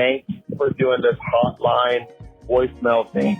thanks for doing this hotline voicemail thing.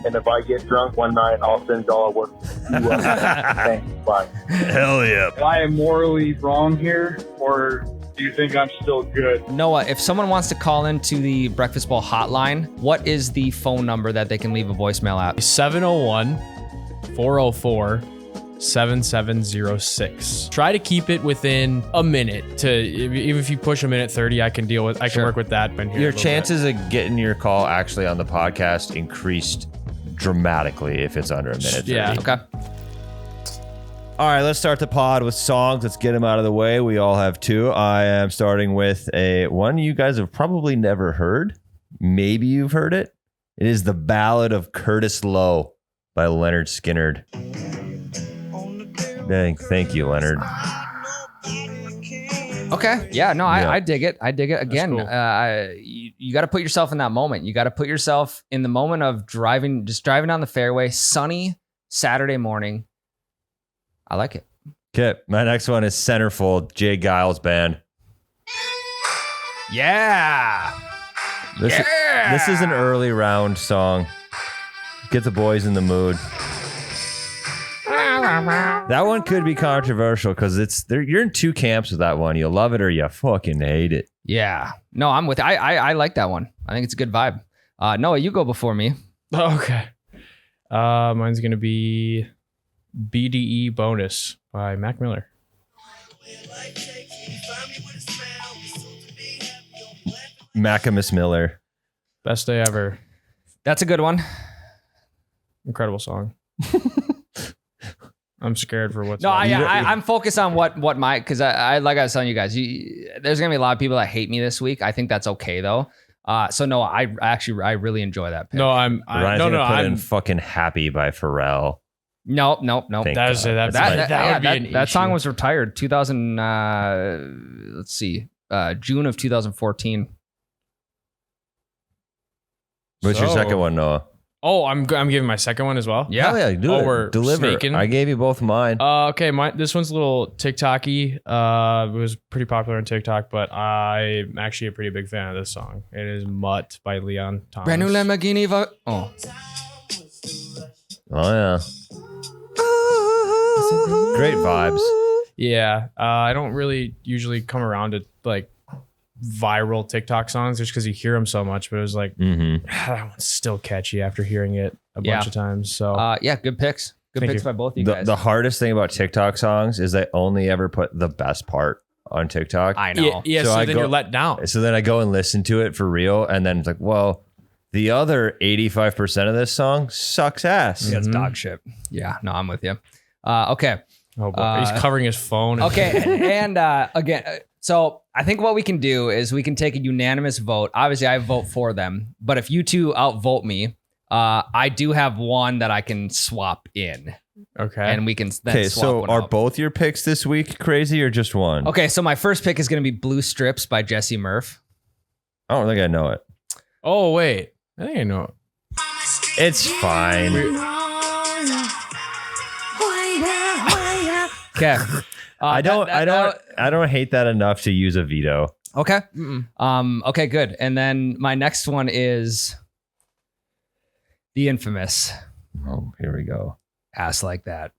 And if I get drunk one night, I'll send y'all a work. Thanks. Bye. Hell yeah. Am I morally wrong here, or do you think I'm still good? Noah, if someone wants to call into the Breakfast Bowl hotline, what is the phone number that they can leave a voicemail at? 701-404-7706. Try to keep it within a minute. Even if you push a minute 30, I can can work with that. Your chances of getting your call actually on the podcast increased dramatically if it's under a minute 30. Yeah. Okay. All right, let's start the pod with songs. Let's get them out of the way. We all have two. I am starting with one you guys have probably never heard. Maybe you've heard it. It is The Ballad of Curtis Lowe by Leonard Skinner. Thank you, Leonard. Okay. Yeah, no, I dig it. I dig it. Again, cool. You got to put yourself in that moment. You got to put yourself in the moment of driving down the fairway, sunny Saturday morning. I like it. Okay, my next one is Centerfold, Jay Giles Band. Yeah. This is an early round song. Get the boys in the mood. That one could be controversial because you're in two camps with that one. You love it or you fucking hate it. Yeah. No, I'm with. I like that one. I think it's a good vibe. Noah, you go before me. Okay. Mine's gonna be BDE Bonus by Mac Miller. Macamus Miller. Best day ever. That's a good one. Incredible song. I'm scared for what's No, next. I'm focused on what my, because I like I was telling you guys, there's gonna be a lot of people that hate me this week. I think that's okay though. So no, I really enjoy that pick. No, Ryan's gonna put in fucking Happy by Pharrell. No. Thank That would be an That song issue. was retired 2000. Let's see, June of 2014. What's your So- second one, Noah? Oh, I'm giving my second one as well. Yeah. Hell yeah, do Oh, it. we're Deliver. snaking. I gave you both mine. Okay, this one's a little TikTok-y. It was pretty popular on TikTok, but I'm actually a pretty big fan of this song. It is Mutt by Leon Thomas. Brand new Lamborghini. Oh, Oh yeah. Great vibes. Yeah, I don't really usually come around to like viral TikTok songs just because you hear them so much, but it was like that one's still catchy after hearing it a bunch of times. So yeah, good picks. Good Thank picks you. by both of you guys. The hardest thing about TikTok songs is they only ever put the best part on TikTok. I know. yeah, So so, I then go- you're let down. So then I go and listen to it for real, and then it's like, well, the other 85% of this song sucks ass. Yeah, it's dog shit. Yeah, no, I'm with you. Okay. Oh boy, he's covering his phone. Okay. And again, so I think what we can do is we can take a unanimous vote. Obviously, I vote for them, but if you two outvote me, I do have one that I can swap in, Okay. and we can then Okay, swap so one are out. both your picks this week crazy or just one? Okay, so my first pick is going to be Blue Strips by Jesse Murph. I don't think I know it. Oh wait, I think I know it. It's fine. Okay. I don't hate that enough to use a veto. Okay. Okay, good. And then my next one is the infamous Oh, here we go. Ass Like That.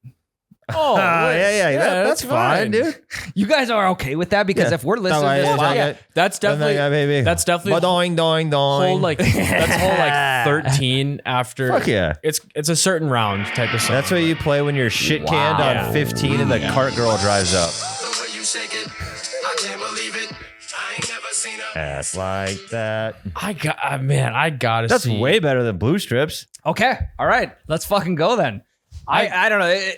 Oh That's fine, dude. You guys are okay with that? Because Yeah. if we're listening to this, That's definitely baby. that's definitely Doing. whole like that's whole like 13 after. Fuck yeah. It's a certain round type of song. That's what you play when you're shit canned Wow. on 15 and the cart girl drives up. Ass like that. I gotta That's see. way better than Blue Strips. okay. All right. Let's fucking go then. I don't know.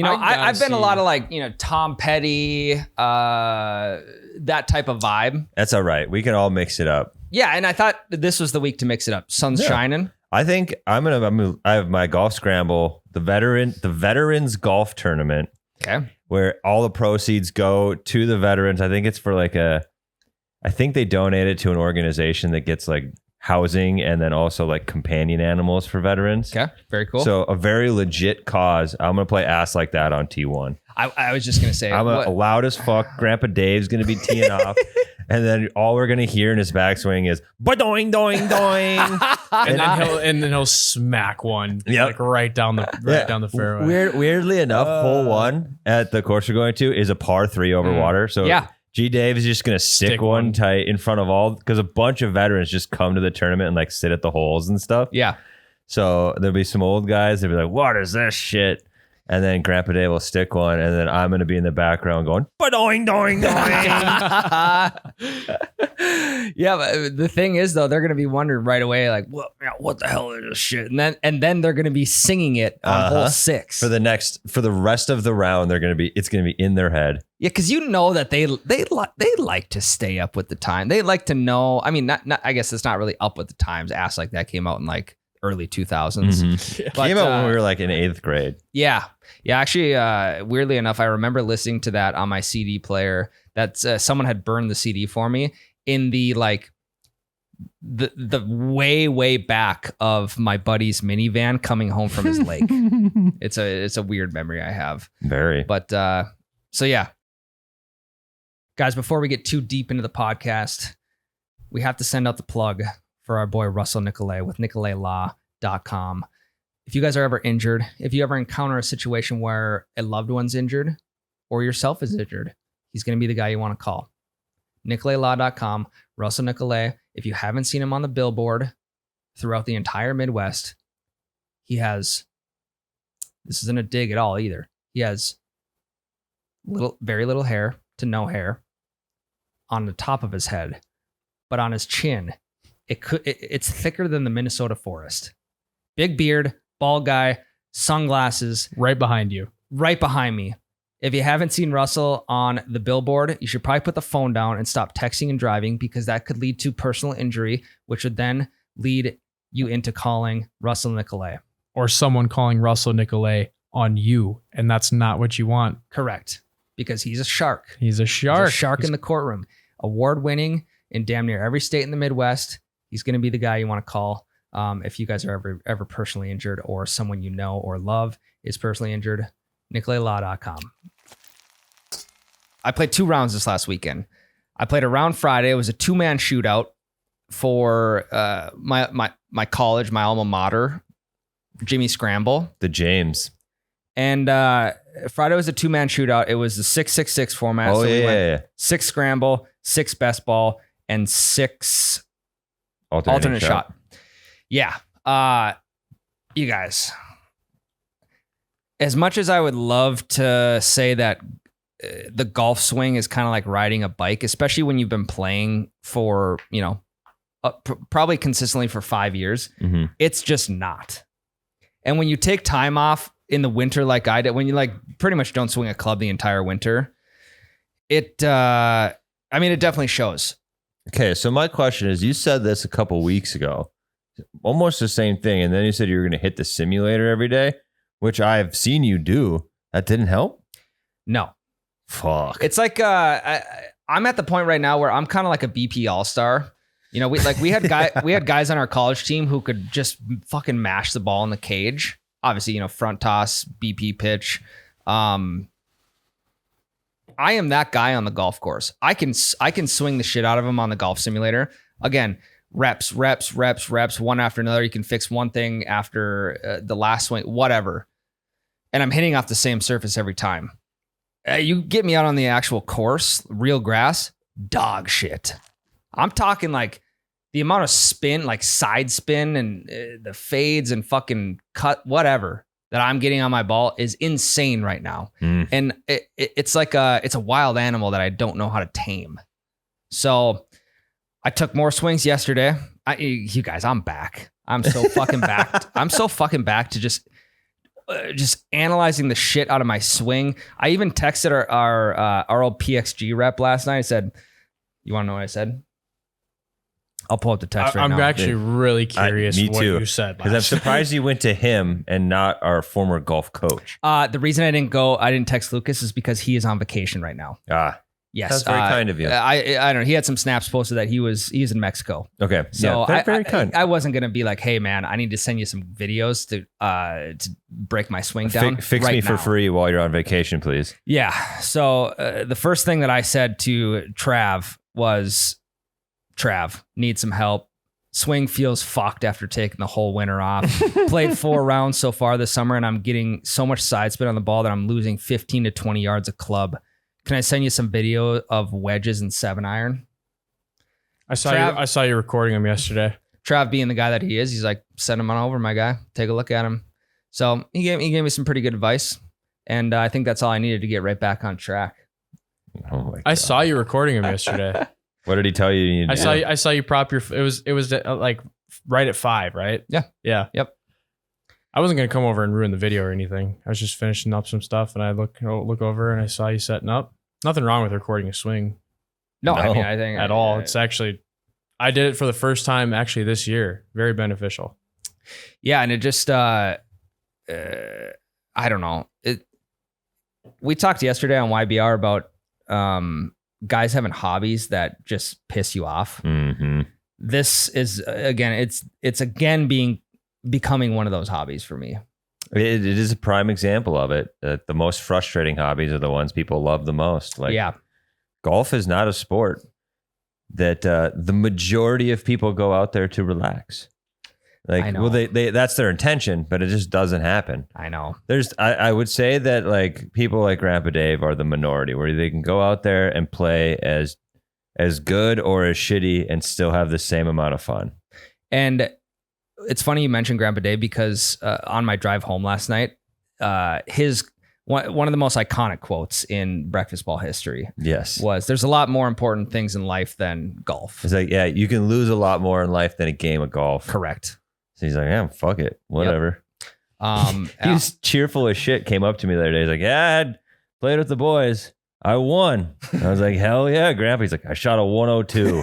I've been a lot of like, Tom Petty, that type of vibe. That's all right. We can all mix it up. Yeah. And I thought this was the week to mix it up. Sun's Yeah. shining. I think I have my golf scramble, the veterans golf tournament, Okay. where all the proceeds go to the veterans. I think it's for I think they donate it to an organization that gets like housing and then also like companion animals for veterans. Okay. Very cool. So a very legit cause. I'm going to play Ass Like That on T1. I was just going to say, I'm loud as fuck. Grandpa Dave's going to be teeing off. And then all we're gonna hear in his backswing is doing doing doing. and then he'll smack one like right down the fairway. Weirdly enough, hole one at the course we're going to is a par 3 over water. So G Dave is just gonna stick one tight in front of all, because a bunch of veterans just come to the tournament and like sit at the holes and stuff. Yeah. So there'll be some old guys. They'll be like, "What is this shit?" And then Grandpa Dave will stick one, and then I'm going to be in the background going, doing, doing, doing. Yeah, but the thing is, though, they're going to be wondering right away, like, what the hell is this shit? And then they're going to be singing it on hole 6 for the rest of the round. It's going to be in their head. Yeah, because you know that they like to stay up with the time. They like to know. I mean, not I guess it's not really up with the times. Ass Like That came out in like early 2000s. Mm-hmm. But, came out when we were like in 8th grade. Yeah. Actually, weirdly enough, I remember listening to that on my CD player. That someone had burned the CD for me in the like the way back of my buddy's minivan coming home from his lake. It's a weird memory I have. Very. But so yeah, guys, before we get too deep into the podcast, we have to send out the plug for our boy Russell Nicolay with NicolayLaw.com. If you guys are ever injured, if you ever encounter a situation where a loved one's injured or yourself is injured, he's going to be the guy you want to call. NicolayLaw.com, Russell Nicolay. If you haven't seen him on the billboard throughout the entire Midwest, he has, this isn't a dig at all either, he has very little hair to no hair on the top of his head, but on his chin, it's thicker than the Minnesota forest. Big beard, bald guy, sunglasses. Right behind you. Right behind me. If you haven't seen Russell on the billboard, you should probably put the phone down and stop texting and driving, because that could lead to personal injury, which would then lead you into calling Russell Nicolay. Or someone calling Russell Nicolay on you, and that's not what you want. Correct. Because he's a shark. He's a shark. He's a shark in the courtroom. Award-winning in damn near every state in the Midwest. He's going to be the guy you want to call if you guys are ever personally injured, or someone you know or love is personally injured. NicolayLaw.com. I played 2 rounds this last weekend. I played a round Friday. It was a 2-man shootout for my college, my alma mater, Jimmy Scramble. The James. And Friday was a 2-man shootout. It was the 6-6-6 format. Oh, so we yeah. went 6 scramble, 6 best ball, and 6 alternate shot. Yeah. You guys, as much as I would love to say that the golf swing is kind of like riding a bike, especially when you've been playing for, probably consistently for 5 years, it's just not. And when you take time off in the winter, like I did, when you like pretty much don't swing a club the entire winter, it definitely shows. Okay, so my question is, you said this a couple weeks ago, almost the same thing, and then you said you were going to hit the simulator every day, which I've seen you do. That didn't help? No. Fuck. It's like I'm at the point right now where I'm kind of like a BP all-star. We had guys on our college team who could just fucking mash the ball in the cage. Obviously, front toss, BP pitch. I am that guy on the golf course. I can swing the shit out of him on the golf simulator. Again, reps, one after another. You can fix one thing after the last swing, whatever. And I'm hitting off the same surface every time. You get me out on the actual course, real grass, dog shit. I'm talking like the amount of spin, like side spin and the fades and fucking cut, whatever, that I'm getting on my ball is insane right now. And it's like it's a wild animal that I don't know how to tame. So I took more swings yesterday. You guys, I'm back. I'm so fucking back. I'm so fucking back to just analyzing the shit out of my swing. I even texted our old PXG rep last night. I said, "You want to know what I said?" I'll pull up the text right now. I'm actually really curious me what too, you said. Because I'm surprised you went to him and not our former golf coach. The reason I didn't text Lucas is because he is on vacation right now. Yes. That's very kind of you. I don't know. He had some snaps posted that he's in Mexico. Okay. So yeah, very kind. I wasn't going to be like, "Hey man, I need to send you some videos to break my swing down. Fix right me now for free while you're on vacation, please." Yeah. So the first thing that I said to Trav was Trav, need some help. Swing feels fucked after taking the whole winter off. Played 4 rounds so far this summer, and I'm getting so much side spin on the ball that I'm losing 15 to 20 yards a club. Can I send you some video of wedges and 7-iron? I saw you recording him yesterday. Trav, being the guy that he is, he's like, send him on over, my guy. Take a look at him. So he gave me some pretty good advice, and I think that's all I needed to get right back on track. Oh my God. I saw you recording him yesterday. What did he tell you? I saw you prop your. It was like right at 5, right? Yeah. Yep. I wasn't gonna come over and ruin the video or anything. I was just finishing up some stuff, and I look over and I saw you setting up. Nothing wrong with recording a swing. No, I mean, I think at all. It's actually, I did it for the first time actually this year. Very beneficial. Yeah, and it just I don't know. We talked yesterday on YBR about guys having hobbies that just piss you off. Mm-hmm. This is again, it's again becoming one of those hobbies for me. It is a prime example of it. The most frustrating hobbies are the ones people love the most. Like, yeah, golf is not a sport that the majority of people go out there to relax. Like, I know. well, they that's their intention, but it just doesn't happen. I know. I would say that like people like Grandpa Dave are the minority where they can go out there and play as good or as shitty and still have the same amount of fun. And it's funny you mentioned Grandpa Dave because on my drive home last night, his one of the most iconic quotes in breakfast ball history was, "There's a lot more important things in life than golf." It's like, yeah, you can lose a lot more in life than a game of golf. Correct. So he's like, yeah, fuck it. Whatever. Yep. He was cheerful as shit. Came up to me the other day. He's like, yeah, I played with the boys. I won. And I was like, hell yeah, Grandpa. He's like, I shot a 102.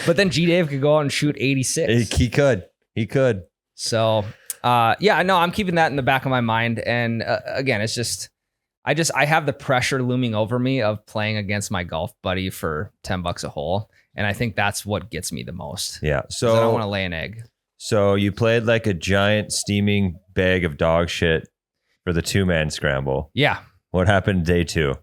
But then G Dave could go out and shoot 86. He could. So, yeah, no, I'm keeping that in the back of my mind. And again, it's just, I have the pressure looming over me of playing against my golf buddy for $10 a hole. And I think that's what gets me the most. Yeah. So I don't want to lay an egg. So you played like a giant steaming bag of dog shit for the 2-man scramble. Yeah. What happened day 2?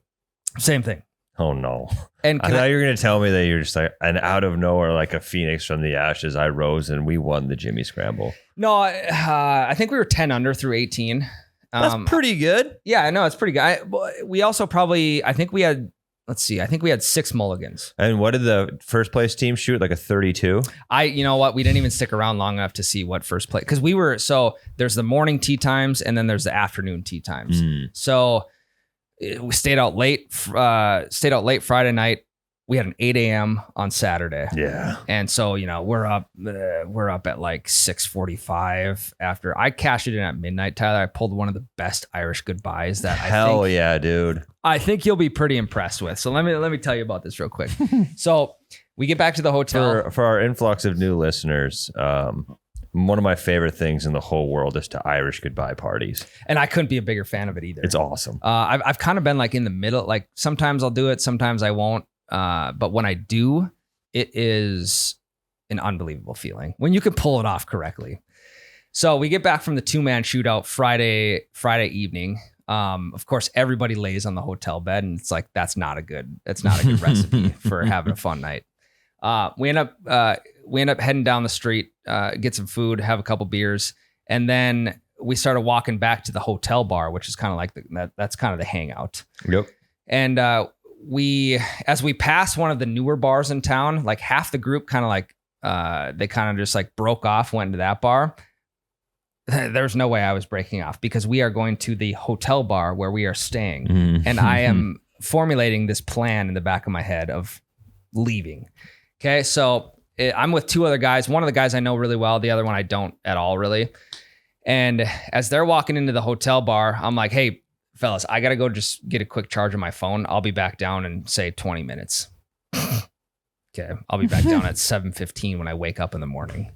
Same thing. Oh no. And I thought you were going to tell me that you're just like an out of nowhere, like a phoenix from the ashes. I rose and we won the Jimmy Scramble. No, I think we were 10 under through 18. That's pretty good. Yeah, I know it's pretty good. We also probably, I think we had 6 mulligans. And what did the first place team shoot? Like a 32? You know what? We didn't even stick around long enough to see what first place, because there's the morning tee times and then there's the afternoon tee times. So we stayed out late Friday night. We had an 8 a.m. on Saturday. Yeah. And so, we're up at like 6:45 after I cashed it in at midnight, Tyler. I pulled one of the best Irish goodbyes that yeah, dude. I think you'll be pretty impressed with. So let me tell you about this real quick. So we get back to the hotel. For our influx of new listeners, one of my favorite things in the whole world is to Irish goodbye parties. And I couldn't be a bigger fan of it either. It's awesome. I've kind of been like in the middle. Like sometimes I'll do it, sometimes I won't. But when I do, it is an unbelievable feeling when you can pull it off correctly. So we get back from the 2-man shootout Friday evening. Of course, everybody lays on the hotel bed, and it's like that's not a good recipe for having a fun night. We end up heading down the street, get some food, have a couple beers, and then we started walking back to the hotel bar, which is kind of like that's kind of the hangout. Yep. And as we passed one of the newer bars in town, like half the group kind of like they kind of just like broke off, went into that bar. There's no way I was breaking off because we are going to the hotel bar where we are staying. And I am formulating this plan in the back of my head of leaving. Okay. So I'm with 2 other guys. One of the guys I know really well. The other one I don't at all really. And as they're walking into the hotel bar, I'm like, hey, fellas, I got to go just get a quick charge of my phone. I'll be back down in say 20 minutes. Okay. I'll be back down at 7:15 when I wake up in the morning.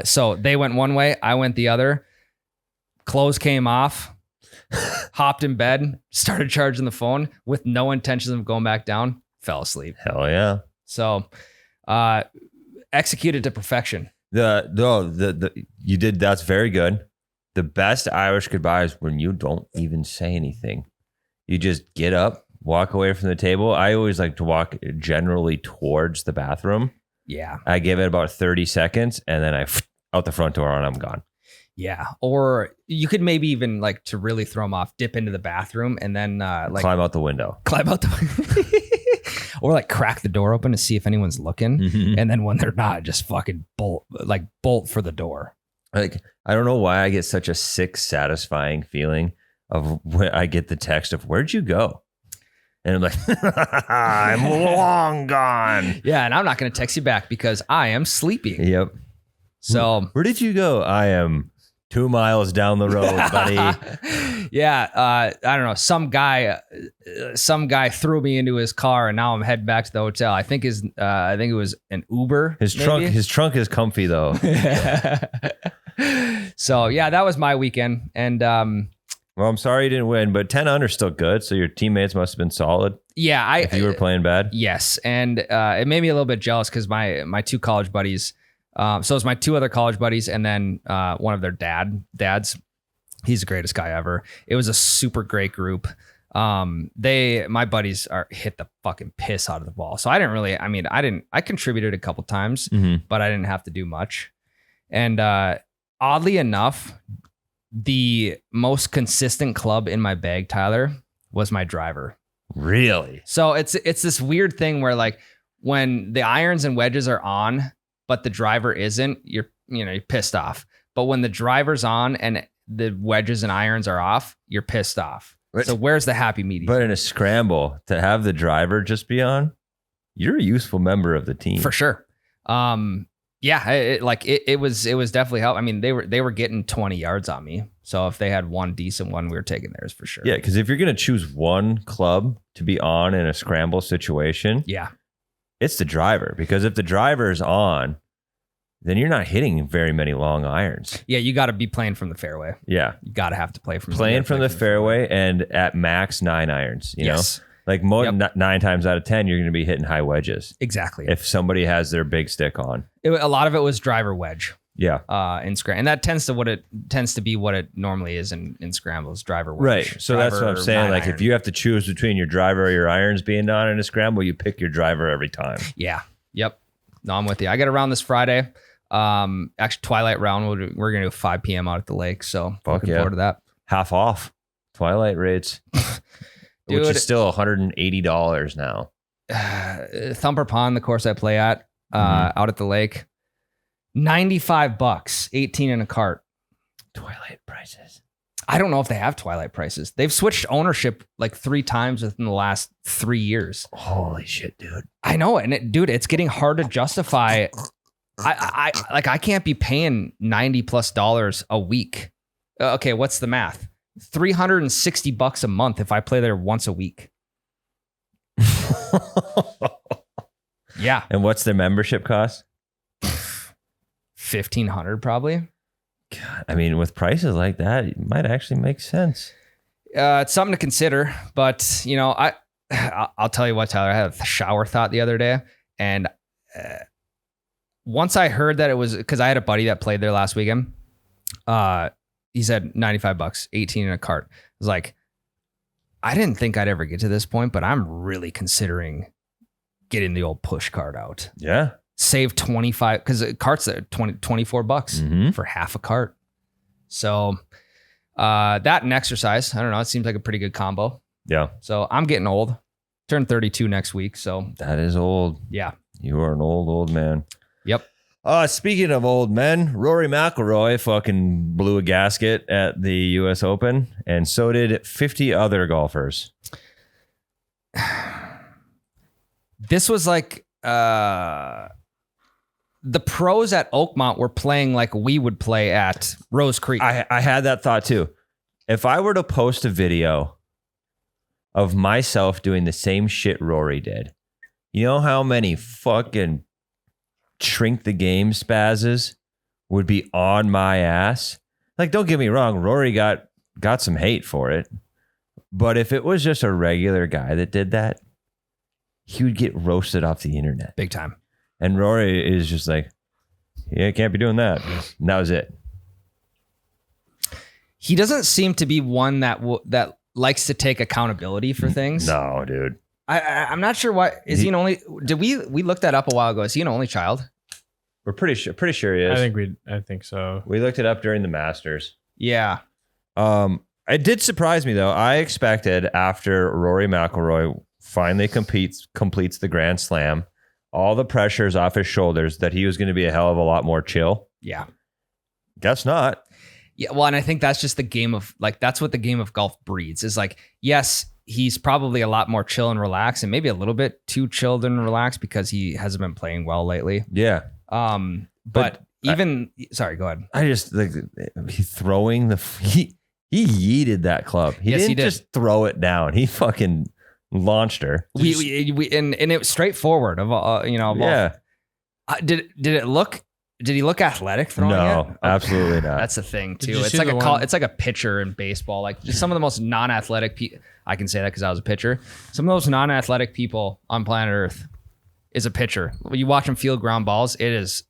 So they went one way, I went the other. Clothes came off, hopped in bed, started charging the phone with no intention of going back down, fell asleep. Hell yeah. So, executed to perfection. You did. That's very good. The best Irish goodbye is when you don't even say anything. You just get up, walk away from the table, I always like to walk generally towards the bathroom. Yeah. I give it about 30 seconds and then I out the front door and I'm gone. Yeah. Or you could maybe even like to really throw them off, dip into the bathroom and then like climb out the window. Or like crack the door open to see if anyone's looking. Mhm. And then when they're not, just fucking bolt for the door. Like, I don't know why I get such a sick, satisfying feeling of when I get the text of where'd you go? And I'm like, I'm long gone. Yeah. And I'm not going to text you back because I am sleeping. Yep. So Where did you go? I am 2 miles down the road, buddy. yeah. I don't know. Some guy threw me into his car and now I'm heading back to the hotel. I think it was an Uber. His trunk is comfy though. So yeah, that was my weekend. And Well, I'm sorry you didn't win, but 10 under still good. So your teammates must have been solid. yeah, If you were playing bad. yes. And it made me a little bit jealous because my two college buddies, so it was my two other college buddies and then one of their dads. He's the greatest guy ever. It was a super great group. My buddies hit the fucking piss out of the ball. So I contributed a couple times, but I didn't have to do much. And oddly enough, the most consistent club in my bag, Tyler, was my driver. Really? So it's this weird thing where like when the irons and wedges are on, but the driver isn't, you're pissed off. But when the driver's on and the wedges and irons are off, you're pissed off. But- So where's the happy medium? But in a scramble, to have the driver just be on, you're a useful member of the team. For sure. Yeah, it was definitely help. I mean, they were getting 20 yards on me. So if they had one decent one, we were taking theirs for sure. Yeah, because if you're going to choose one club to be on in a scramble situation, Yeah. it's the driver. Because if the driver is on, then you're not hitting very many long irons. Yeah, you got to be playing from the fairway. Yeah. You got to have to play from Playing from the fairway and at max 9 irons, you Yes. know? Like more Yep. 9 times out of 10, you're going to be hitting high wedges. Exactly. If somebody has their big stick on. A lot of it was driver wedge. Yeah. In Scramble. And that tends to be what it normally is in Scrambles, driver wedge. Right. So that's what I'm saying. Like if you have to choose between your driver or your irons being on in a scramble, you pick your driver every time. Yeah. Yep. No, I'm with you. I got a round this Friday. Actually Twilight round. We're going to do 5 p.m. out at the lake. So looking forward to that. Half off Twilight rates, Dude, which is still $180 now. Thumper Pond, the course I play at, out at the lake, $95, 18 in a cart. Twilight prices. I don't know if they have Twilight prices. They've switched ownership like 3 times within the last 3 years. Holy shit, dude. I know it. And dude, it's getting hard to justify. I can't be paying $90+ a week. Okay. What's the math? $360 a month if I play there once a week. Yeah. And what's their membership cost? $1,500 probably. God, I mean, with prices like that, it might actually make sense. It's something to consider, but you know, I'll tell you what, Tyler, I had a shower thought the other day. And once I heard that it was, cause I had a buddy that played there last weekend. He said $95, 18 in a cart. I was like, I didn't think I'd ever get to this point, but I'm really considering getting the old push cart out. Yeah. Save 25, because carts are $24 for half a cart. So that and exercise, I don't know. It seems like a pretty good combo. Yeah. So I'm getting old. Turn 32 next week. So That is old. yeah. You are an old man. Yep. Speaking of old men, Rory McIlroy fucking blew a gasket at the U.S. Open, and so did 50 other golfers. This was like the pros at Oakmont were playing like we would play at Rose Creek. I had that thought too. If I were to post a video of myself doing the same shit Rory did, you know how many fucking shrink the game spazzes would be on my ass? Like, don't get me wrong, Rory got some hate for it. But if it was just a regular guy that did that, he would get roasted off the internet. Big time. And Rory is just like, yeah, can't be doing that. And that was it. He doesn't seem to be one that likes to take accountability for things. No, dude. I'm not sure why. Is he an only? Did we looked that up a while ago? Is he an only child? We're pretty sure he is. I think so. We looked it up during the Masters. Yeah. It did surprise me though. I expected after Rory McIlroy finally completes the Grand Slam, all the pressure's off his shoulders, that he was going to be a hell of a lot more chill. Yeah. Guess not. Yeah. Well, and I think that's just the game of like, that's what the game of golf breeds is like, yes, he's probably a lot more chill and relaxed and maybe a little bit too chilled and relaxed because he hasn't been playing well lately. Yeah. But even, sorry, go ahead. I just like he throwing he yeeted that club. He didn't just throw it down. He fucking launched her. And it was straightforward of Yeah. Did he look athletic throwing it? No, absolutely not. That's the thing too. you It's see like the one- it's like a pitcher in baseball. Like just some of the most non-athletic people. I can say that because I was a pitcher. Some of those non-athletic people on planet Earth is a pitcher. When you watch them field ground balls, it is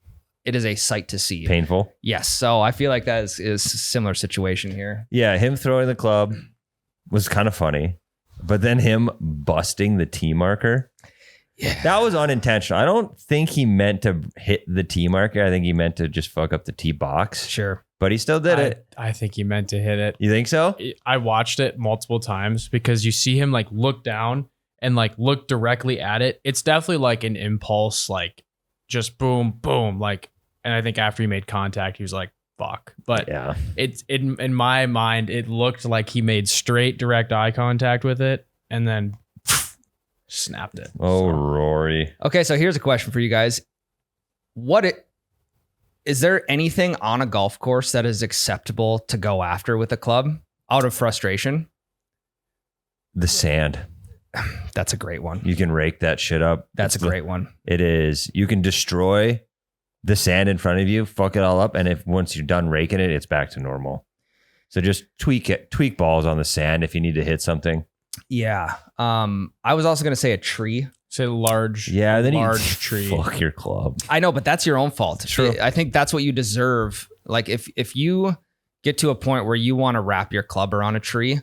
a sight to see. Painful. Yes. So I feel like that is a similar situation here. Yeah, him throwing the club was kind of funny, but then him busting the tee marker. Yeah. That was unintentional. I don't think he meant to hit the tee marker. I think he meant to just fuck up the tee box. Sure. But he still did it. I think he meant to hit it. You think so? I watched it multiple times because you see him like look down and like look directly at it. It's definitely like an impulse, like just boom, boom. Like, and I think after he made contact, he was like, fuck. But Yeah. it's in my mind, it looked like he made straight direct eye contact with it and then snapped it. Oh, Rory. Okay. So here's a question for you guys. Is there anything on a golf course that is acceptable to go after with a club out of frustration? The sand. That's a great one. You can rake that shit up. That's a great one. It is. You can destroy the sand in front of you, fuck it all up, and if once you're done raking it, it's back to normal. So just tweak balls on the sand if you need to hit something. Yeah. I was also going to say a tree. Say large, Then large you tree. Fuck your club. I know, but that's your own fault. True. I think that's what you deserve. Like if you get to a point where you want to wrap your club around a tree,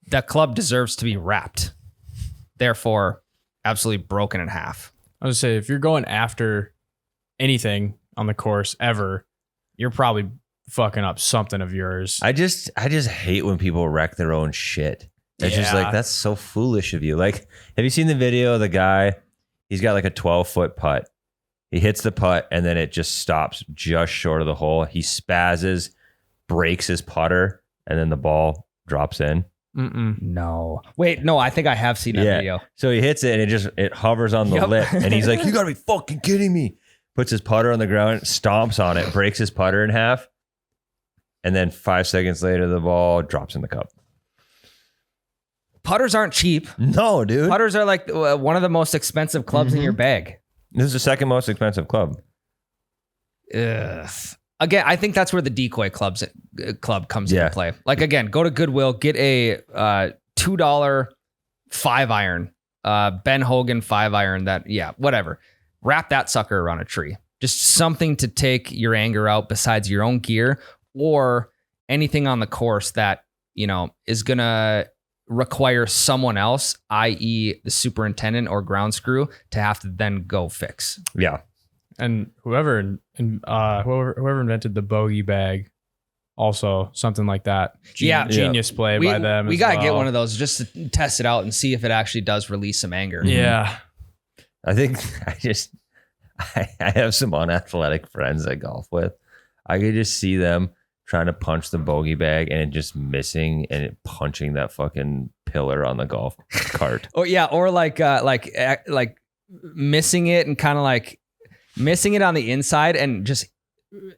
that club deserves to be wrapped. Therefore, absolutely broken in half. I would say if you're going after anything on the course ever, you're probably fucking up something of yours. I just hate when people wreck their own shit. It's just Yeah. like, that's so foolish of you. Like, have you seen the video of the guy? He's got like a 12-foot putt. He hits the putt and then it just stops just short of the hole. He spazzes, breaks his putter, and then the ball drops in. No. Wait, no, I think I have seen that video. So he hits it and it hovers on the Yep. lip. And he's like, you gotta be fucking kidding me. Puts his putter on the ground, stomps on it, breaks his putter in half. And then 5 seconds later, the ball drops in the cup. Putters aren't cheap. No, dude. Putters are like one of the most expensive clubs in your bag. This is the second most expensive club. Ugh. Again, I think that's where the decoy club comes into play. Like again, go to Goodwill, get a $2 5-iron, Ben Hogan 5-iron. Whatever. Wrap that sucker around a tree. Just something to take your anger out besides your own gear or anything on the course that is gonna require someone else, i.e., the superintendent or ground crew, to have to then go fix. Yeah. And whoever invented the bogey bag, also something like that. Genius play by them. We gotta get one of those just to test it out and see if it actually does release some anger. Yeah. I think I have some unathletic friends I golf with. I could just see them trying to punch the bogey bag and it just missing and it punching that fucking pillar on the golf cart. Or like missing it and kind of like missing it on the inside and just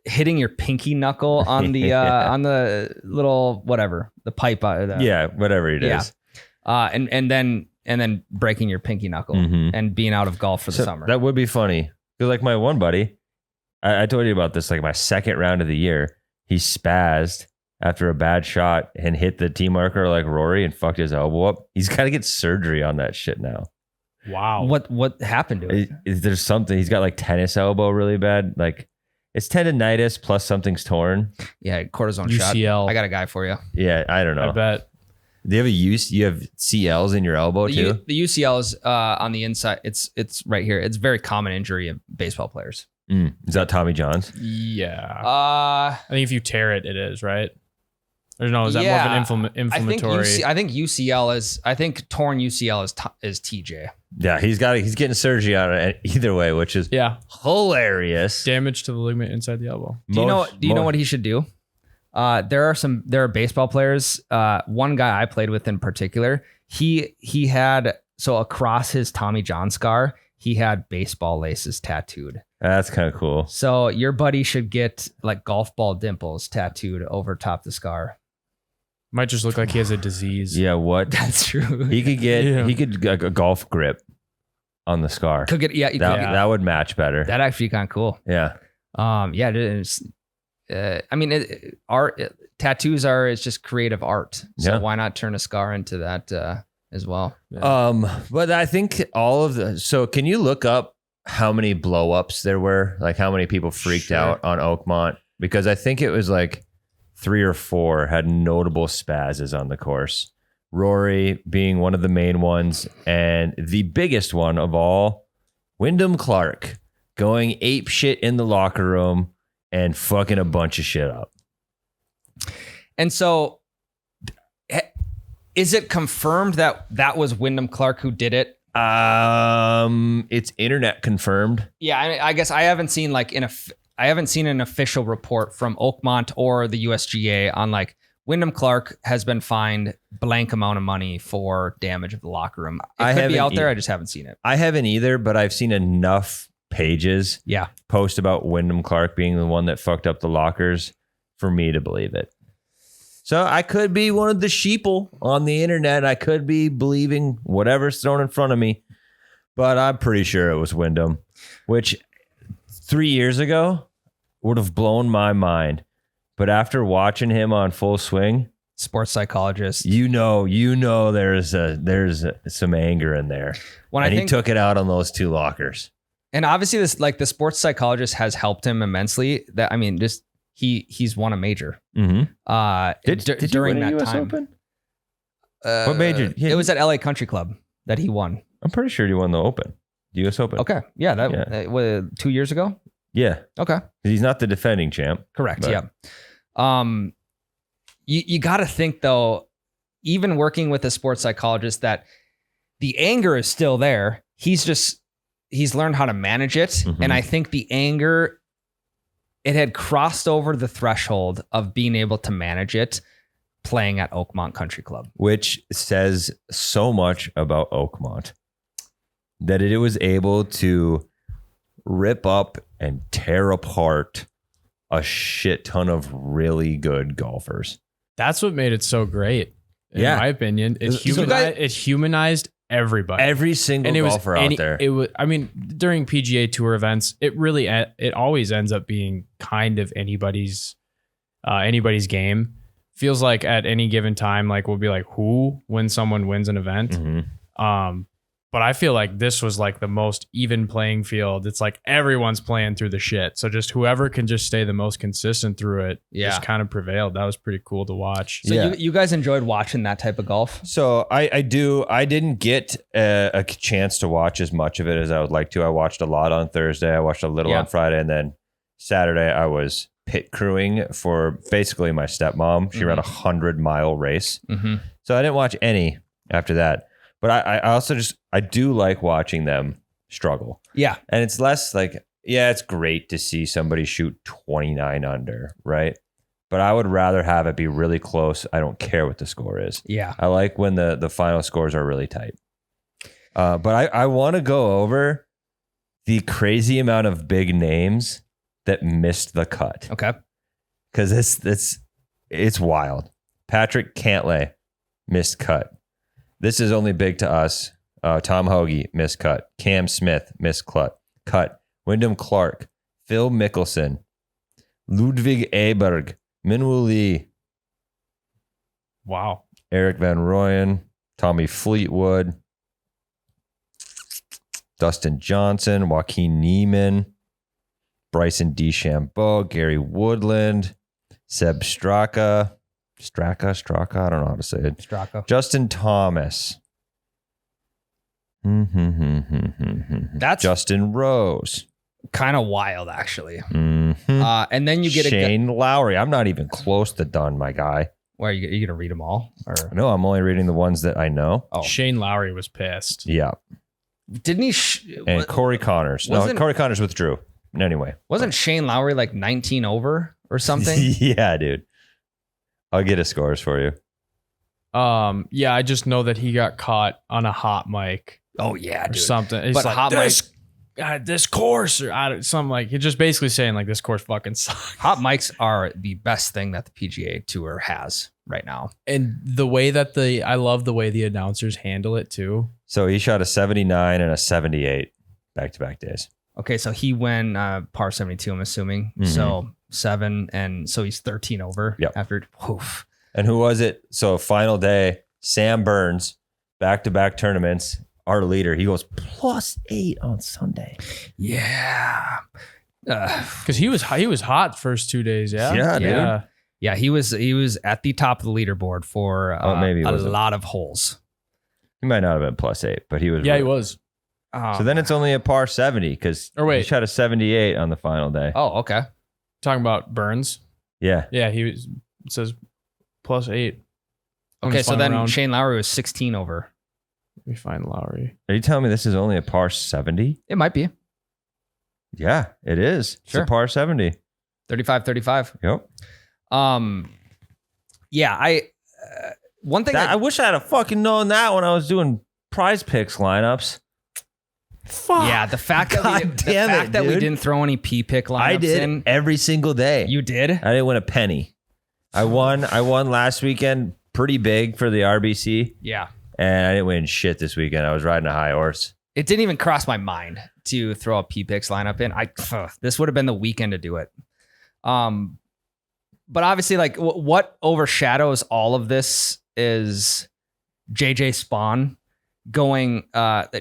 hitting your pinky knuckle on the on the little whatever the pipe. Whatever it is. And then breaking your pinky knuckle and being out of golf for the summer. That would be funny. Because like my one buddy, I told you about this, like my second round of the year, he spazzed after a bad shot and hit the tee marker like Rory and fucked his elbow up. He's got to get surgery on that shit now. Wow. What happened to it? There's something. He's got like tennis elbow really bad. Like it's tendonitis plus something's torn. Yeah, cortisone UCL. shot. I got a guy for you. Yeah, I don't know. I bet. Do you have you have CLs in your elbow too? The UCL is on the inside. It's right here. It's a very common injury of baseball players. Is that Tommy John's? Yeah. I think if you tear it, it is, right? Or no, is that more of an inflammatory? I think UCL is. I think torn UCL is TJ. Yeah, he's getting surgery on it either way, which is hilarious. Damage to the ligament inside the elbow. Do you know what he should do? There are baseball players. One guy I played with in particular, he had, so across his Tommy John scar, he had baseball laces tattooed. That's kind of cool. So your buddy should get like golf ball dimples tattooed over top the scar. Might just look like he has a disease. Yeah, what? That's true. He could get a golf grip on the scar. Could get that would match better. That actually kind of cool. Yeah. Yeah. It is. I mean, tattoos it's just creative art. So why not turn a scar into that as well? Yeah. But I think so can you look up how many blow-ups there were? Like how many people freaked out on Oakmont? Because I think it was like 3 or 4 had notable spazzes on the course. Rory being one of the main ones, and the biggest one of all, Wyndham Clark going ape shit in the locker room and fucking a bunch of shit up. And so, is it confirmed that was Wyndham Clark who did it? It's internet confirmed. Yeah, I guess I haven't seen an official report from Oakmont or the USGA on like Wyndham Clark has been fined blank amount of money for damage of the locker room. It could be out there. I just haven't seen it. I haven't either, but I've seen enough pages post about Wyndham Clark being the one that fucked up the lockers for me to believe it. So I could be one of the sheeple on the internet. I could be believing whatever's thrown in front of me, but I'm pretty sure it was Wyndham, which 3 years ago would have blown my mind. But after watching him on Full Swing, sports psychologist, you know, there's some anger in there. He took it out on those 2 lockers. And obviously this, like the sports psychologist has helped him immensely. That, I mean, just he's won a major. Mm-hmm. Did during you win that a US time. Open? What major? It was at LA Country Club that he won. I'm pretty sure he won the Open, the US Open. Okay. Yeah. That was 2 years ago. Yeah. Okay. He's not the defending champ. Correct. But. Yeah. You got to think though, even working with a sports psychologist, that the anger is still there. He's learned how to manage it. Mm-hmm. And I think the anger, it had crossed over the threshold of being able to manage it playing at Oakmont Country Club. Which says so much about Oakmont. That it was able to rip up and tear apart a shit ton of really good golfers. That's what made it so great, in my opinion. It humanized everybody, every single golfer out there. It was, I mean, during PGA Tour events, it always ends up being kind of anybody's game. Feels like at any given time, like we'll be like, who when someone wins an event. Mm-hmm. But I feel like this was like the most even playing field. It's like everyone's playing through the shit. So just whoever can just stay the most consistent through it just kind of prevailed. That was pretty cool to watch. So you guys enjoyed watching that type of golf? So I do. I didn't get a chance to watch as much of it as I would like to. I watched a lot on Thursday. I watched a little on Friday. And then Saturday I was pit crewing for basically my stepmom. She ran a 100-mile race. Mm-hmm. So I didn't watch any after that. But I also I do like watching them struggle. Yeah. And it's less like, it's great to see somebody shoot 29 under, right? But I would rather have it be really close. I don't care what the score is. Yeah. I like when the final scores are really tight. But I want to go over the crazy amount of big names that missed the cut. Okay. Because it's wild. Patrick Cantlay missed cut. This is only big to us. Tom Hoagie, missed cut. Cam Smith, missed cut. Wyndham Clark, Phil Mickelson, Ludwig Aberg, Minwoo Lee. Wow. Eric Van Rooyen, Tommy Fleetwood, Dustin Johnson, Joaquin Niemann, Bryson DeChambeau, Gary Woodland, Seb Straka, Straka. I don't know how to say it. Straka. Justin Thomas. That's Justin Rose. kind of wild, actually. Mhm. And then you get Shane Lowry. I'm not even close to done, my guy. Where you going to read them all? Or No, I'm only reading the ones that I know. oh, Shane Lowry was pissed. Yeah. didn't he? And Corey Connors. No, wasn't- Corey Connors withdrew. Anyway. Wasn't Shane Lowry like 19 over or something? Yeah, dude. I'll get his scores for you. Yeah, I just know that he got caught on a hot mic Oh yeah, or dude. something. It's But like, hot this course or something like he's just basically saying like this course fucking sucks. Hot mics are the best thing that the PGA Tour has right now. And the way that I love the way the announcers handle it too. So he shot a 79 and a 78 back-to-back days. Okay, so he went par 72, I'm assuming. Mhm. So 7, and so he's 13 over Yep. after. Oof. And who was it? So final day, Sam Burns, back-to-back tournaments, our leader. He goes +8 on Sunday. Yeah. Because he was hot first 2 days. Yeah. Yeah, dude. Yeah. Yeah, he was at the top of the leaderboard for maybe he a wasn't. lot of holes. He might not have been +8, but he was. Yeah, he was. So then it's only a par 70 because Or wait. he shot a 78 on the final day. Oh, okay. Talking about Burns. Yeah. Yeah, it says +8. on Okay, his so final then round. Shane Lowry was 16 over. Let me find Lowry. Are you telling me this is only a par 70? It might be Yeah, it is. It's Sure. a par 70. 35. Yep. Yeah, one thing I wish I had fucking known that when I was doing prize picks lineups. Fuck. yeah, the fact that God damn it, we dude. didn't throw any P pick lineups I did in. every single day. You did? I didn't win a penny. I won last weekend pretty big for the RBC, Yeah. and I didn't win shit this weekend. I was riding a high horse. It didn't even cross my mind to throw a P picks lineup in. This would have been the weekend to do it. But obviously, like what overshadows all of this is JJ Spawn going 2 out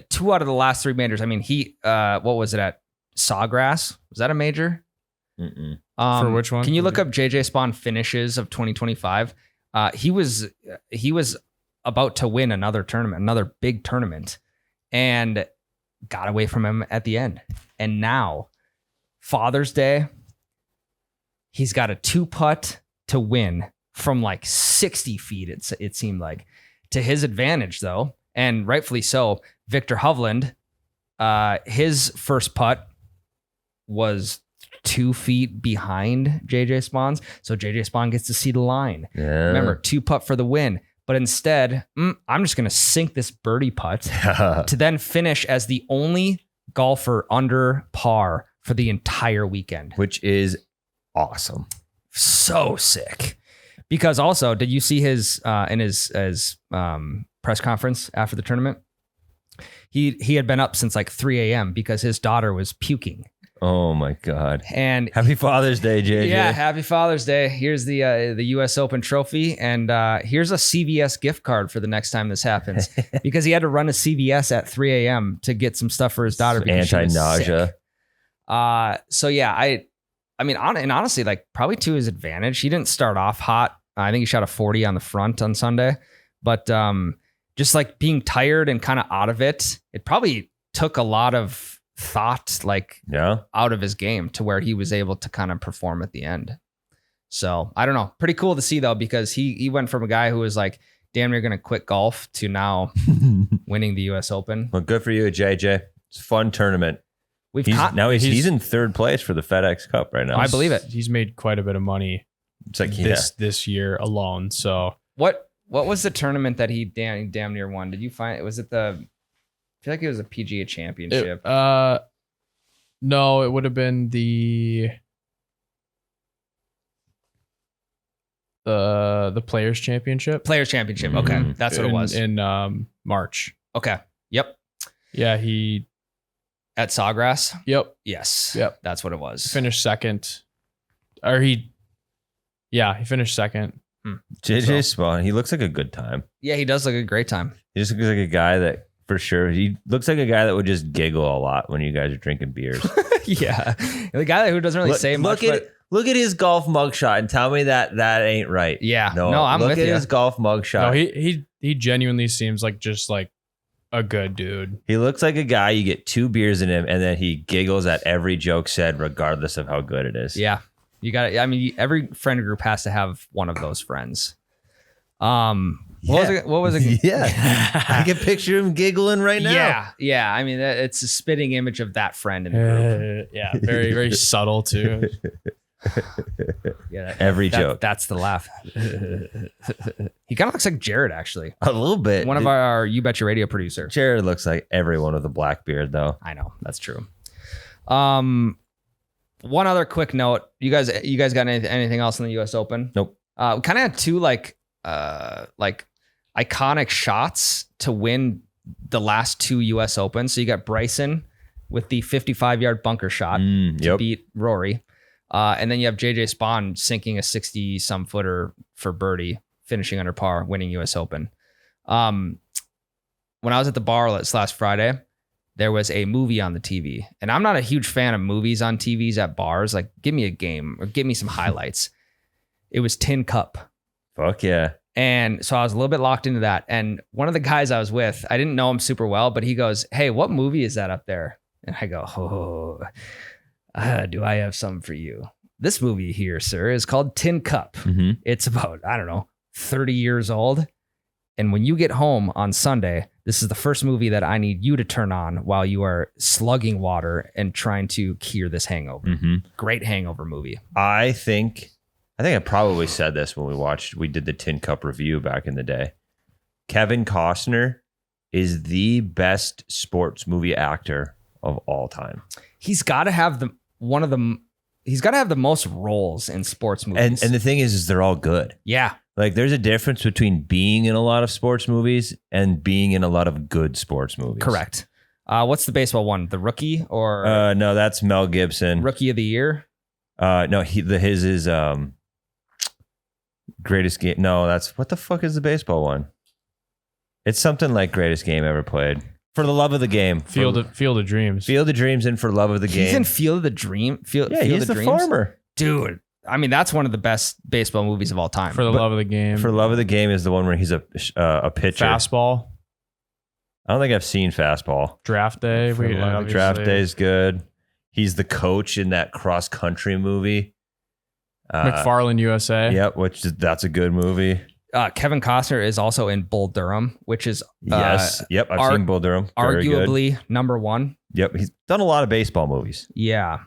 of the last 3 majors. I mean, he what was it at Sawgrass? Was that a major? Mm-mm. For which one? Can you look up JJ Spawn finishes of 2025? He was about to win another tournament, another big tournament, and got away from him at the end. And now, Father's Day, he's got a 2-putt to win from like 60 feet. It seemed like to his advantage though, and rightfully so. Victor Hovland, his first putt was 2 feet behind JJ Spawn's. So JJ Spawn gets to see the line. Yeah. Remember, 2-putt for the win. But instead, I'm just going to sink this birdie putt to then finish as the only golfer under par for the entire weekend. Which is awesome. So sick. Because also, did you see his in his press conference after the tournament? He had been up since like 3 a.m. because his daughter was puking. Oh my God. And Happy Father's Day, JJ. yeah, happy Father's Day. Here's the U.S. Open trophy, and here's a CVS gift card for the next time this happens, because he had to run a CVS at 3 a.m. to get some stuff for his daughter. Because she was Anti-nausea. sick. So yeah, I mean, and honestly, like probably to his advantage, he didn't start off hot. I think he shot a 40 on the front on Sunday, but just like being tired and kind of out of it, it probably took a lot of thought like Yeah. out of his game to where he was able to kind of perform at the end. So I don't know. Pretty cool to see though, because he went from a guy who was like damn near gonna quit golf to now winning the US Open. Well, good for you, JJ. It's a fun tournament. He's in third place for the FedEx Cup right now. I believe it. He's made quite a bit of money It's like this year alone. So What was the tournament that he damn near won? Did you find it? Was it I feel like it was a PGA Championship. No, it would have been the Players Championship. Players Championship. Okay, Mhm. that's what it was. In March. Okay. Yep. Yeah, he At Sawgrass. Yep. Yes. Yep. That's what it was. finished second. Or he finished second. JJ Spawn. He looks like a good time. Yeah, he does look a great time. He just looks like a guy that, for sure, he looks like a guy that would just giggle a lot when you guys are drinking beers. Yeah, the guy who doesn't really say much. Look at his golf mugshot and tell me that ain't right. Yeah. No, I'm look with at you. his golf mugshot. No, he genuinely seems like just like a good dude. He looks like a guy you get 2 beers in him and then he giggles at every joke said regardless of how good it is. Yeah. You got it. I mean, every friend group has to have one of those friends. What was it? Yeah. I can picture him giggling right now. Yeah. I mean, it's a spitting image of that friend in the group. Yeah, very, very subtle too. Yeah, Every joke. That's the laugh. He kind of looks like Jared, actually. A little bit. One of our You Betcha Radio producer. Jared looks like everyone with a black beard, though. I know, that's true. One other quick note. You guys got anything else in the US Open? Nope. We kind of had 2 like iconic shots to win the last 2 US Opens. So you got Bryson with the 55-yard bunker shot to beat Rory. And then you have JJ Spawn sinking a 60-some footer for birdie, finishing under par, winning US Open. When I was at the bar last Friday, there was a movie on the TV. And I'm not a huge fan of movies on TVs at bars. Like, give me a game or give me some highlights. It was Tin Cup. Fuck yeah. And so I was a little bit locked into that. And one of the guys I was with, I didn't know him super well, but he goes, "Hey, what movie is that up there?" And I go, do I have something for you? This movie here, sir, is called Tin Cup. Mm-hmm. It's about, 30 years old. And when you get home on Sunday, this is the first movie that I need you to turn on while you are slugging water and trying to cure this hangover. Mm-hmm. Great hangover movie. I think I probably said this when we did the Tin Cup review back in the day. Kevin Costner is the best sports movie actor of all time. He's got to have the most roles in sports movies. And the thing is they're all good. Yeah. Like there's a difference between being in a lot of sports movies and being in a lot of good sports movies. Correct. What's the baseball one? The Rookie or no, that's Mel Gibson. Rookie of the Year? No, his is Greatest Game. No, that's what the fuck is the baseball one? It's something like Greatest Game Ever Played. For the Love of the Game. Field of Dreams. Field of Dreams and For Love of the Game. He's in Field of the Dream. Field he's of the Dreams? farmer. Dude. I mean, that's one of the best baseball movies of all time. For the Love of the Game. For Love of the Game is the one where he's a pitcher. Fastball. I don't think I've seen Fastball. Draft Day. Draft Day is good. He's the coach in that cross country movie. McFarland USA. Yep, that's a good movie. Kevin Costner is also in Bull Durham, which is yes. Yep, I've seen Bull Durham. Very arguably good. number 1. Yep, he's done a lot of baseball movies. Yeah.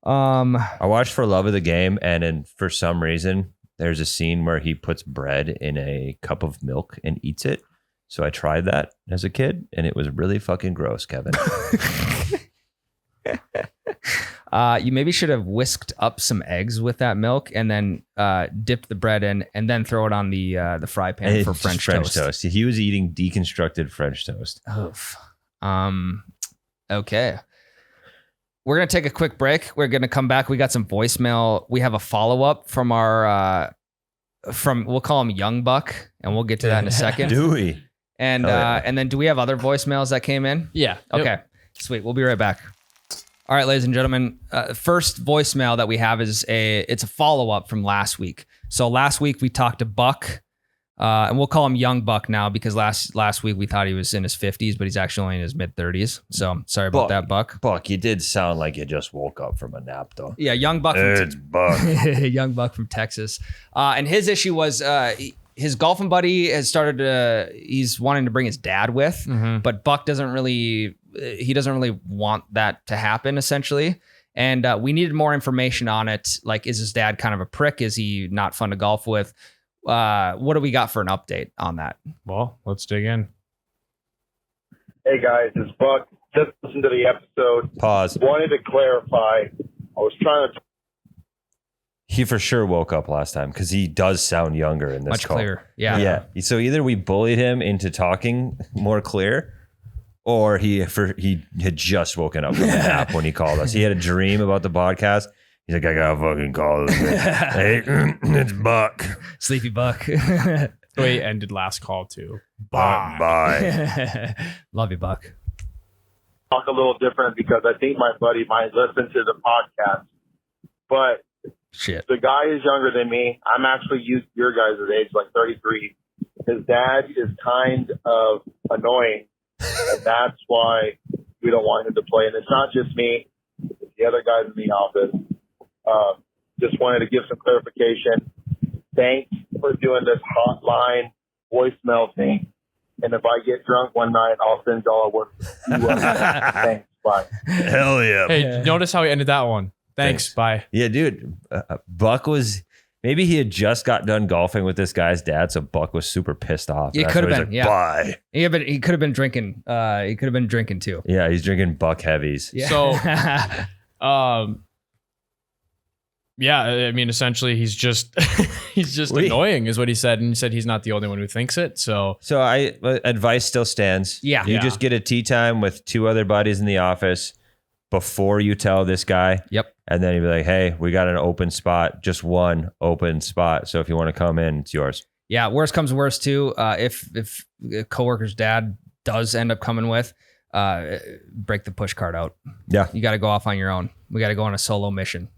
I watched For Love of the Game, and for some reason, there's a scene where he puts bread in a cup of milk and eats it. So I tried that as a kid, and it was really fucking gross, Kevin. You maybe should have whisked up some eggs with that milk and then dipped the bread in and then throw it on the fry pan for French toast. He was eating deconstructed French toast. Oof. Okay. We're going to take a quick break. We're going to come back. We got some voicemail. We have a follow-up from we'll call him Young Buck, and we'll get to that in a second. Do we? And and then do we have other voicemails that came in? Yeah. Okay. Yep. Sweet. We'll be right back. All right, ladies and gentlemen. First voicemail that we have it's a follow-up from last week. So last week we talked to Buck, and we'll call him Young Buck now because last week we thought he was in his 50s, but he's actually only in his mid-30s. So sorry about that, Buck. Buck, you did sound like you just woke up from a nap, though. Yeah, Young Buck. It's Buck. Young Buck from Texas. And his issue was his golfing buddy has started he's wanting to bring his dad with, but Buck doesn't really want that to happen, essentially. And we needed more information on it. Like, is his dad kind of a prick? Is he not fun to golf with? What do we got for an update on that? Well, let's dig in. Hey guys, it's Buck. Just listened to the episode. Pause. Wanted to clarify. I was trying to. He for sure woke up last time because he does sound younger in this Much call. clearer. Yeah. Yeah. So either we bullied him into talking more clear, or he had just woken up from a nap when he called us. He had a dream about the podcast. He's like, I gotta fucking call this. Hey, it's Buck. Sleepy Buck. The way it ended last call too. Bye. Love you, Buck. Talk a little different because I think my buddy might listen to the podcast. But Shit. the guy is younger than me. I'm actually your guys' age, like 33. His dad is kind of annoying, and that's why we don't want him to play. And it's not just me; it's the other guys in the office. Just wanted to give some clarification. Thanks for doing this hotline voicemail thing. And if I get drunk one night, I'll send y'all a work. Thanks. Bye. Hell yeah. Hey, notice how he ended that one. Thanks. Bye. Yeah, dude. Buck was, maybe he had just got done golfing with this guy's dad, so Buck was super pissed off. It That's could have why been, he's yeah. Bye. Yeah, but he could have been drinking. He could have been drinking too. Yeah, he's drinking Buck heavies. Yeah. So, yeah, I mean, essentially, he's just annoying, is what he said, and he said he's not the only one who thinks it. So Advice still stands. Yeah. You just get a tea time with 2 other buddies in the office before you tell this guy. Yep. And then you'd be like, hey, we got an open spot, just one open spot. So if you want to come in, it's yours. Yeah. Worst comes worst too. If a coworker's dad does end up coming with, break the push cart out. Yeah. You got to go off on your own. We got to go on a solo mission.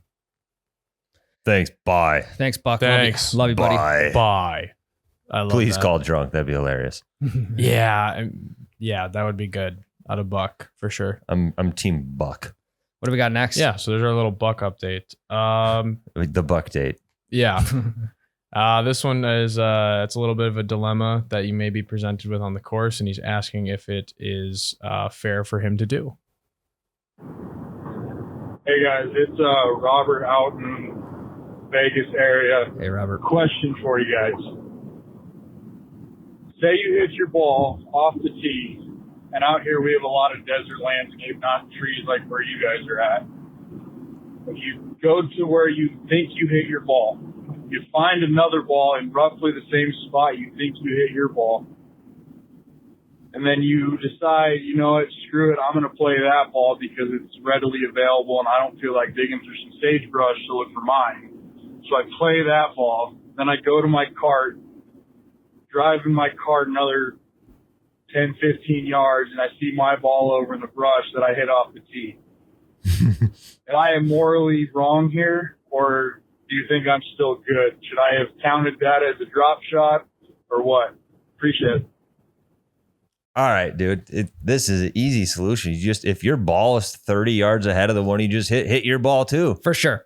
Thanks. Bye. Thanks, Buck. Thanks. Love you, buddy. Bye. bye. I love Please that. call drunk. That'd be hilarious. Yeah, that would be good. Out of Buck for sure. I'm team Buck. What do we got next? Yeah, so there's our little Buck update. The Buck date. Yeah. This one is it's a little bit of a dilemma that you may be presented with on the course, and he's asking if it is fair for him to do. Hey guys, it's Robert out in Vegas area. Hey, Robert. Question for you guys. Say you hit your ball off the tee, and out here we have a lot of desert landscape, not trees like where you guys are at. But you go to where you think you hit your ball. You find another ball in roughly the same spot you think you hit your ball. And then you decide, you know what, screw it, I'm going to play that ball because it's readily available and I don't feel like digging through some sagebrush to look for mine. So I play that ball. Then I go to my cart, drive in my cart another 10, 15 yards, and I see my ball over in the brush that I hit off the tee. Am I morally wrong here, or do you think I'm still good? Should I have counted that as a drop shot, or what? Appreciate it. All right, dude. This is an easy solution. You just, if your ball is 30 yards ahead of the one you just hit your ball too. For sure.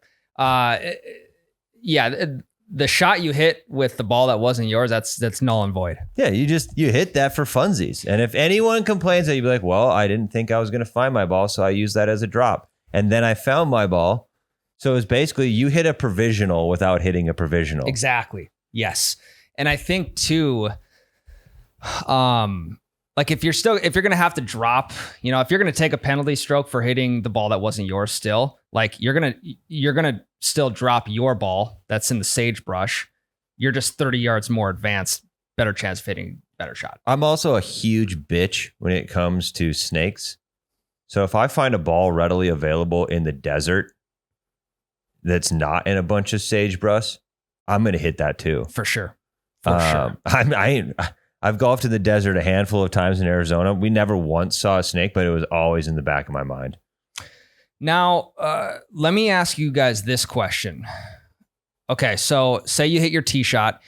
Yeah, the shot you hit with the ball that wasn't yours, that's null and void. Yeah, you hit that for funsies. And if anyone complains, that you'd be like, well, I didn't think I was going to find my ball, so I used that as a drop. And then I found my ball. So it's basically you hit a provisional without hitting a provisional. Exactly. Yes. And I think too, like if you're going to have to drop, you know, if you're going to take a penalty stroke for hitting the ball that wasn't yours still, like you're going to still drop your ball that's in the sagebrush. You're just 30 yards more advanced, better chance of hitting better shot. I'm also a huge bitch when it comes to snakes. So if I find a ball readily available in the desert that's not in a bunch of sagebrush, I'm going to hit that too. For sure. For sure. I've golfed in the desert a handful of times in Arizona. We never once saw a snake, but it was always in the back of my mind. Now, let me ask you guys this question. Okay, so say you hit your tee shot.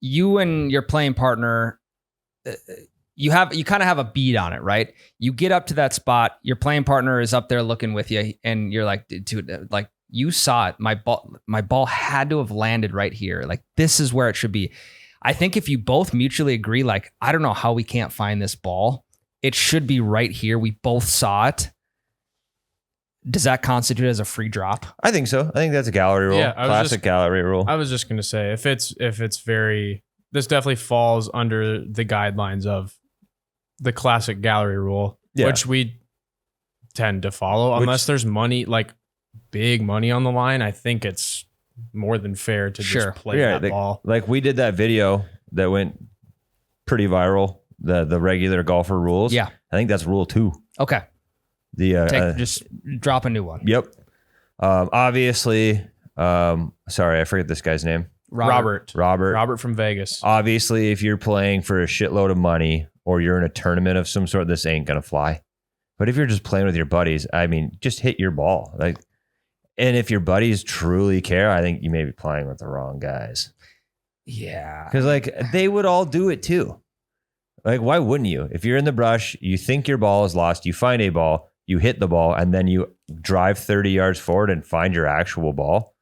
You and your playing partner, you kind of have a bead on it, right? You get up to that spot. Your playing partner is up there looking with you, and you're like, dude, like you saw it. My ball had to have landed right here. Like this is where it should be. I think if you both mutually agree, like, I don't know how we can't find this ball. It should be right here. We both saw it. Does that constitute as a free drop? I think so. I think that's a gallery rule. Yeah, Classic gallery rule. I was just going to say, if it's this definitely falls under the guidelines of the classic gallery rule, which we tend to follow unless there's money, like big money on the line. I think it's more than fair to just play that ball. Like we did that video that went pretty viral, the regular golfer rules. Yeah. I think that's rule 2. Okay. Just drop a new one. Yep. Obviously, sorry, I forget this guy's name. Robert from Vegas. Obviously, if you're playing for a shitload of money or you're in a tournament of some sort, this ain't going to fly. But if you're just playing with your buddies, I mean, just hit your ball. Like, And if your buddies truly care, I think you may be playing with the wrong guys. Yeah. Because like they would all do it too. Like, why wouldn't you? If you're in the brush, you think your ball is lost, you find a ball, you hit the ball, and then you drive 30 yards forward and find your actual ball.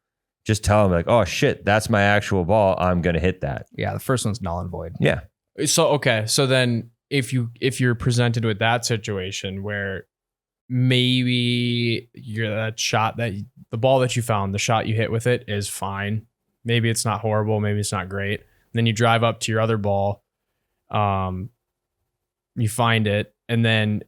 Just tell them like, oh shit, that's my actual ball. I'm going to hit that. Yeah. The first one's null and void. Yeah. So, okay. So then if you're presented with that situation where maybe the ball that you found, the shot you hit with it is fine. Maybe it's not horrible. Maybe it's not great. And then you drive up to your other ball. You find it. And then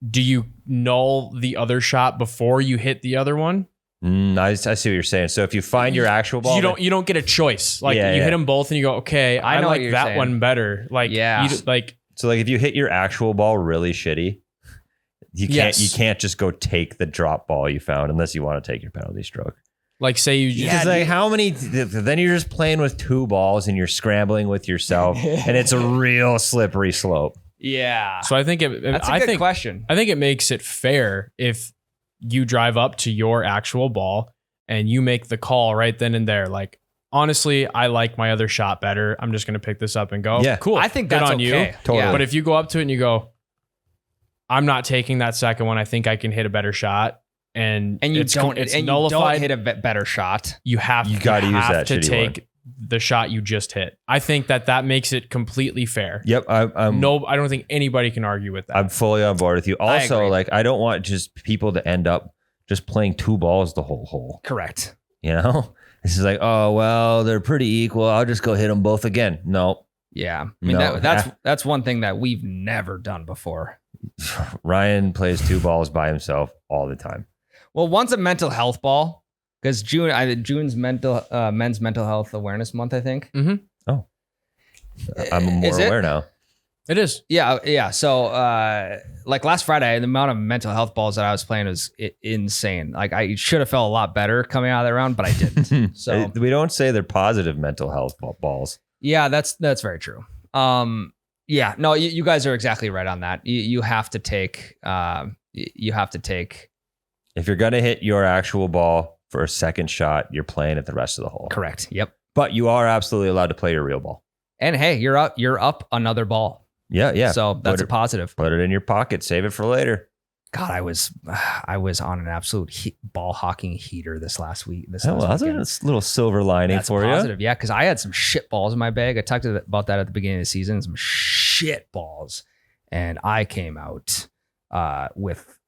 do you null the other shot before you hit the other one? I see what you're saying. So if you find your actual ball, you don't get a choice. Like you hit them both and you go, okay, I know like what you're that saying. one better. Like, Yeah. so like if you hit your actual ball really shitty, you can't just go take the drop ball you found unless you want to take your penalty stroke. like say you just, Because like how many, then you're just playing with two balls and you're scrambling with yourself and it's a real slippery slope. Yeah. so I think That's a good question. I think it makes it fair if you drive up to your actual ball and you make the call right then and there. Like, honestly, I like my other shot better. I'm just going to pick this up and go. Yeah. Cool. I think Good that's on you. okay. Totally. Yeah. But if you go up to it and you go, I'm not taking that second one. I think I can hit a better shot. And it's nullified. You don't hit a better shot. You have You gotta use that to shitty take the shot you just hit. I think that makes it completely fair. Yep. I don't think anybody can argue with that. I'm fully on board with you. I Also, agree. like I don't want just people to end up just playing two balls the whole hole. Correct. You know, this is like, oh well, they're pretty equal. I'll just go hit them both again. No, Yeah. I mean, No. that's one thing that we've never done before. Ryan plays two balls by himself all the time. Well, one's a mental health ball because June's men's mental health awareness month, I think. I'm more Is it? aware now. It is. Yeah. So, like last Friday, the amount of mental health balls that I was playing was insane. Like I should have felt a lot better coming out of that round, but I didn't. So We don't say they're positive mental health balls. yeah, that's very true. Yeah, no, you guys are exactly right on that. You have to take. If you're gonna hit your actual ball for a second shot, you're playing at the rest of the hole. Correct. Yep. But you are absolutely allowed to play your real ball. And hey, you're up another ball. Yeah. So that's a positive. Put it in your pocket. Save it for later. God, I was on an absolute ball hawking heater this last week. That's a little silver lining That's for positive, yeah, because I had some shit balls in my bag. I talked about that at the beginning of the season. Some shit balls, and I came out with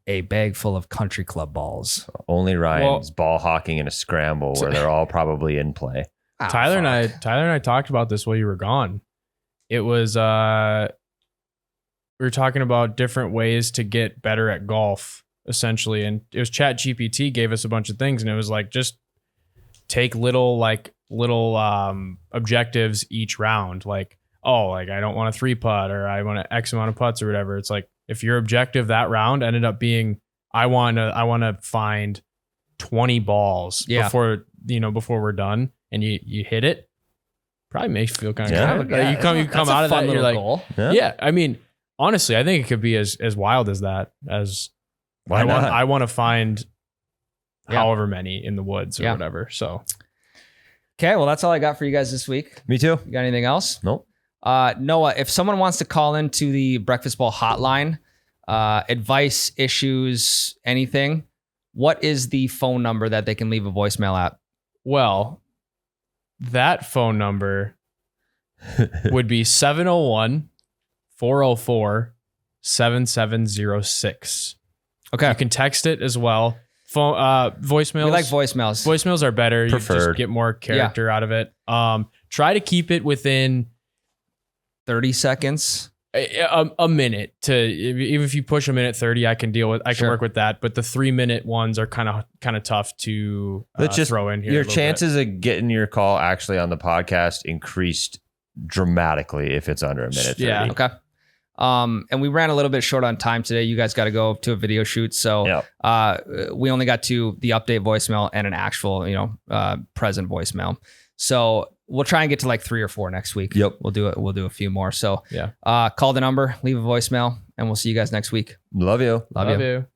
a bag full of country club balls. you. Only Ryan's ball hawking in a scramble where they're all probably in play. Ah, Tyler and fuck. I talked about this while you were gone. It was we were talking about different ways to get better at golf, essentially, and it was ChatGPT gave us a bunch of things, and it was like just take little objectives each round, like I don't want a 3-putt or I want X amount of putts or whatever. It's like if your objective that round ended up being I want to find 20 balls before we're done, and you hit it, probably makes you feel kind of good. You come out of that, you're like, goal. yeah. I mean, honestly, I think it could be as wild as that. As Why not? I want to find Yeah. however many in the woods or Yeah. whatever. So Okay, well, that's all I got for you guys this week. Me too. You got anything else? Nope. Noah, if someone wants to call into the Breakfast Ball hotline, advice, issues, anything, what is the phone number that they can leave a voicemail at? well, that phone number would be 701-404-7706. Okay. You can text it as well. Phone voicemails. We like voicemails. Voicemails are better. You Preferred. just get more character out of it. Try to keep it within 30 seconds. a minute. Even if you push a minute 30, I can deal with. I can Sure. work with that. But the 3-minute ones are kind of tough to Let's just throw in here. Your a little chances of getting your call actually on the podcast increased dramatically if it's under a minute 30. Yeah. Okay. And we ran a little bit short on time today. You guys got to go to a video shoot. So Yep. we only got to the update voicemail and an actual, present voicemail. So we'll try and get to like 3 or 4 next week. Yep. We'll do it. We'll do a few more. So Yeah. call the number, leave a voicemail, and we'll see you guys next week. Love you. Love you. you.